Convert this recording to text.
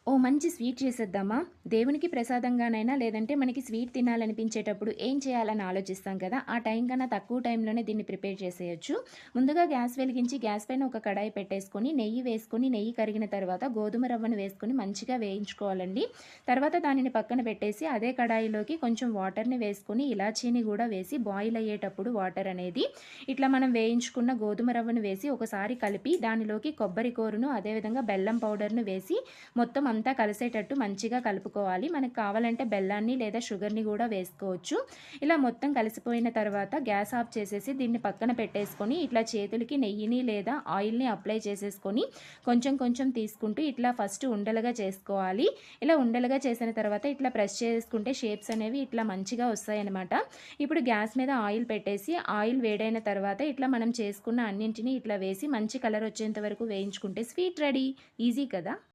ఓ మంచి స్వీట్ చేసేద్దామా? దేవునికి ప్రసాదంగానైనా లేదంటే మనకి స్వీట్ తినాలనిపించేటప్పుడు ఏం చేయాలని ఆలోచిస్తాం కదా! ఆ టైం కన్నా తక్కువ టైంలోనే దీన్ని ప్రిపేర్ చేసేయొచ్చు. ముందుగా గ్యాస్ వెలిగించి గ్యాస్ పైన ఒక కడాయి పెట్టేసుకొని, నెయ్యి వేసుకొని, నెయ్యి కరిగిన తర్వాత గోధుమ రవ్వను వేసుకొని మంచిగా వేయించుకోవాలండి. తర్వాత దానిని పక్కన పెట్టేసి అదే కడాయిలోకి కొంచెం వాటర్‌ని వేసుకొని, ఇలాచీని గూడా వేసి బాయిల్ అయ్యేటప్పుడు వాటర్ అనేది ఇట్లా మనం వేయించుకున్న గోధుమ రవ్వను వేసి ఒకసారి కలిపి దానిలోకి కొబ్బరి కూరను అదేవిధంగా బెల్లం పౌడర్‌ను వేసి మొత్తం అంతా కలిసేటట్టు మంచిగా కలుపుకోవాలి. మనకు కావాలంటే బెల్లాన్ని లేదా షుగర్‌ని గూడా వేసుకోవచ్చు. ఇలా మొత్తం కలిసిపోయిన తర్వాత గ్యాస్ ఆఫ్ చేసేసి దీన్ని పక్కన పెట్టేసుకొని, ఇట్లా చేతులకి నెయ్యిని లేదా ఆయిల్‌ని అప్లై చేసేసుకొని, కొంచెం కొంచెం తీసుకుంటూ ఇట్లా ఫస్ట్ ఉండలుగా చేసుకోవాలి. ఇలా ఉండలుగా చేసిన తర్వాత ఇట్లా ప్రెస్ చేసుకుంటే షేప్స్ అనేవి ఇట్లా మంచిగా వస్తాయన్నమాట. ఇప్పుడు గ్యాస్ మీద ఆయిల్ పెట్టేసి, ఆయిల్ వేడైన తర్వాత ఇట్లా మనం చేసుకున్న అన్నింటిని ఇట్లా వేసి మంచి కలర్ వచ్చేంత వరకు వేయించుకుంటే స్వీట్ రెడీ. ఈజీ కదా!